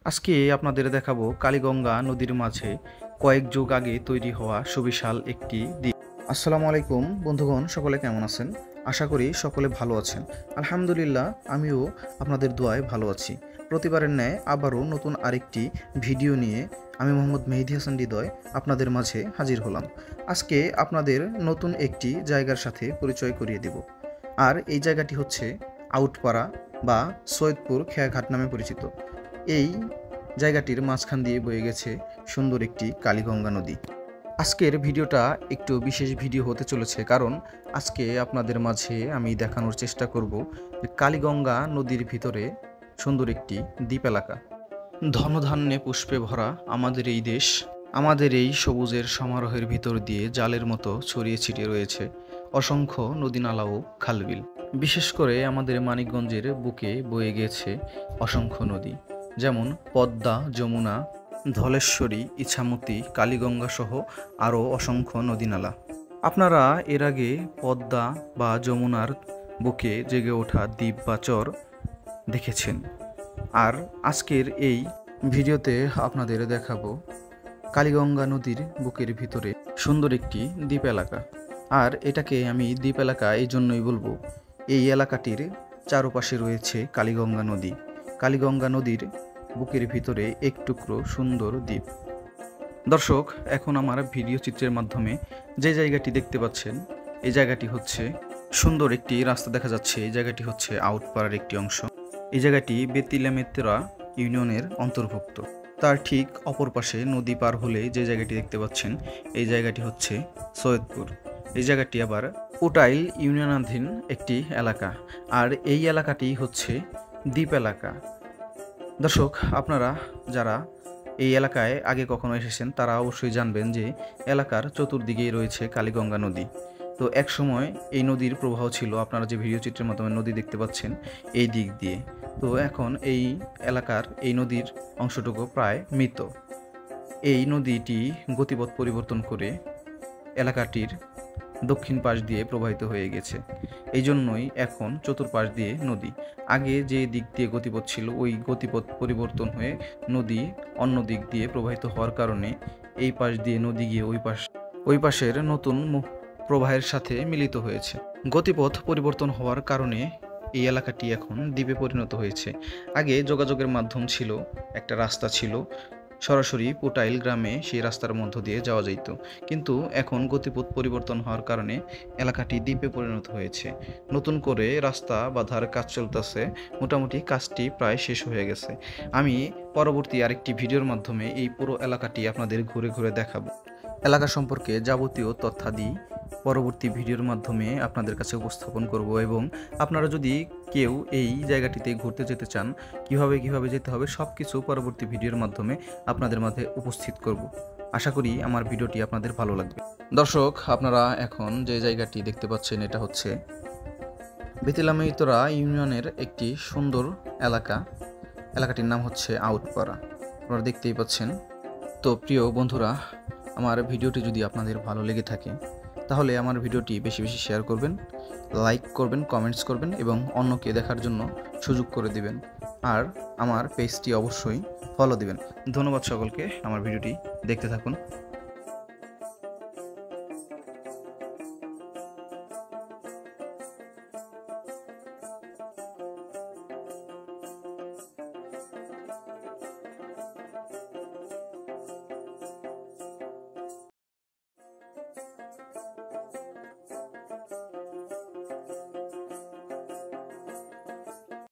আজকে আপনাদের দেখাবো কালীগঙ্গা নদীর মাঝে কয়েক যুগ আগে তৈরি হওয়া সুবিশাল একটি দ্বীপ। আসসালামু আলাইকুম বন্ধুগণ, সকলে কেমন আছেন? আশা করি সকলে ভালো আছেন। আলহামদুলিল্লাহ, আমিও আপনাদের দোয়ায় ভালো আছি। প্রতিবারের ন্যায় আবারও নতুন আরেকটি ভিডিও নিয়ে আমি মোহাম্মদ মেহেদী হাসান হৃদয় আপনাদের মাঝে হাজির হলাম। আজকে আপনাদের নতুন একটি জায়গার সাথে পরিচয় করিয়ে দেব। আর এই জায়গাটি হচ্ছে আউটপাড়া বা সৈয়দপুর খেয়াঘাট নামে পরিচিত। এই জায়গাটির মাঝখান দিয়ে বয়ে গেছে সুন্দর একটি কালীগঙ্গা নদী। আজকের ভিডিওটা একটু বিশেষ ভিডিও হতে চলেছে, কারণ আজকে আপনাদের মাঝে আমি দেখানোর চেষ্টা করব যে কালীগঙ্গা নদীর ভিতরে সুন্দর একটি দ্বীপ এলাকা। ধনধান্যে পুষ্পে ভরা আমাদের এই দেশ, আমাদের এই সবুজের সমারোহের ভিতর দিয়ে জালের মতো ছড়িয়ে ছিটিয়ে রয়েছে অসংখ্য নদীনালা ও খালবিল। বিশেষ করে আমাদের মানিকগঞ্জের বুকে বয়ে গিয়েছে অসংখ্য নদী, যেমন পদ্মা, যমুনা, ধলেশ্বরী, ইছামতি, কালীগঙ্গা সহ আরও অসংখ্য নদীনালা। আপনারা এর আগে পদ্মা বা যমুনার বুকে জেগে ওঠা দ্বীপ বা চর দেখেছেন, আর আজকের এই ভিডিওতে আপনাদের দেখাবো কালীগঙ্গা নদীর বুকের ভিতরে সুন্দর একটি দ্বীপ এলাকা। আর এটাকে আমি দ্বীপ এলাকা এই জন্যই বলবো, এই এলাকাটির চারপাশে রয়েছে কালীগঙ্গা নদী। কালীগঙ্গা নদীর বুকের ভিতরে এক টুকরো সুন্দর দ্বীপ। দর্শক, এখন আমার ভিডিও চিত্রের মাধ্যমে যে জায়গাটি দেখতে পাচ্ছেন, এই জায়গাটি হচ্ছে সুন্দর একটি রাস্তা দেখা যাচ্ছে। এই জায়গাটি হচ্ছে আউটপাড়ার একটি অংশ। এই জায়গাটি বেতিলামেত্রা ইউনিয়নের অন্তর্ভুক্ত। তার ঠিক অপর পাশে নদী পার হলে যে জায়গাটি দেখতে পাচ্ছেন, এই জায়গাটি হচ্ছে সৈয়দপুর। এই জায়গাটি আবার উটাইল ইউনিয়নাধীন একটি এলাকা, আর এই এলাকাটি হচ্ছে দ্বীপ এলাকা। দর্শক, আপনারা যারা এই এলাকায় আগে কখনো এসেছেন তারা অবশ্যই জানবেন যে এলাকার চতুর্দিকেই রয়েছে কালীগঙ্গা নদী। তো এক সময় এই নদীর প্রবাহ ছিল, আপনারা যে ভিডিও চিত্রের মাধ্যমে নদী দেখতে পাচ্ছেন এই দিক দিয়ে। তো এখন এই এলাকার এই নদীর অংশটুকু প্রায় মৃত। এই নদীটি গতিপথ পরিবর্তন করে এলাকাটির দক্ষিণ পাশ দিয়ে প্রবাহিত হয়ে গেছে। এই জন্যই এখন চতুর্পাশ দিয়ে নদী। আগে যে দিক দিয়ে গতিপথ ছিল, ওই গতিপথ পরিবর্তন হয়ে নদী অন্য দিক দিয়ে প্রবাহিত হওয়ার কারণে এই পাশ দিয়ে নদী গিয়ে ওই পাশের নতুন প্রবাহের সাথে মিলিত হয়েছে। গতিপথ পরিবর্তন হওয়ার কারণে এই এলাকাটি এখন দ্বীপে পরিণত হয়েছে। আগে যোগাযোগের মাধ্যম ছিল, একটা রাস্তা ছিল, সরাসরি পুটাইল গ্রামে সেই রাস্তার মধ্য দিয়ে যাওয়া যেত। কিন্তু এখন গতিপথ পরিবর্তন হওয়ার কারণে এলাকাটি দ্বীপে পরিণত হয়েছে। নতুন করে রাস্তা বাঁধার কাজ চলতেছে, মোটামুটি কাজটি প্রায় শেষ হয়ে গেছে। আমি পরবর্তী আরেকটি ভিডিওর মাধ্যমে এই পুরো এলাকাটি আপনাদের ঘুরে ঘুরে দেখাবো। এলাকা সম্পর্কে যাবতীয় তথ্যাদি পরবর্তী ভিডিওর মাধ্যমে আপনাদের কাছে উপস্থাপন করব, এবং আপনারা যদি কেউ এই জায়গাটিতে ঘুরতে যেতে চান, কিভাবে যেতে হবে সব কিছু পরবর্তী ভিডিওর মাধ্যমে আপনাদের মাঝে উপস্থিত করব। আশা করি আমার ভিডিওটি আপনাদের ভালো লাগবে। দর্শক, আপনারা এখন যে জায়গাটি দেখতে পাচ্ছেন এটা হচ্ছে বেতিলামেত্রা ইউনিয়নের একটি সুন্দর এলাকা। এলাকাটির নাম হচ্ছে আউটপাড়া, আপনারা দেখতেই পাচ্ছেন। তো প্রিয় বন্ধুরা, আমার ভিডিওটি যদি আপনাদের ভালো লেগে থাকে তাহলে আমার ভিডিওটি বেশি বেশি শেয়ার করবেন, লাইক করবেন, কমেন্টস করবেন এবং অন্যকে দেখার জন্য সুযোগ করে দিবেন। আর আমার পেজটি অবশ্যই ফলো দিবেন। ধন্যবাদ সকলকে, আমার ভিডিওটি দেখতে থাকুন।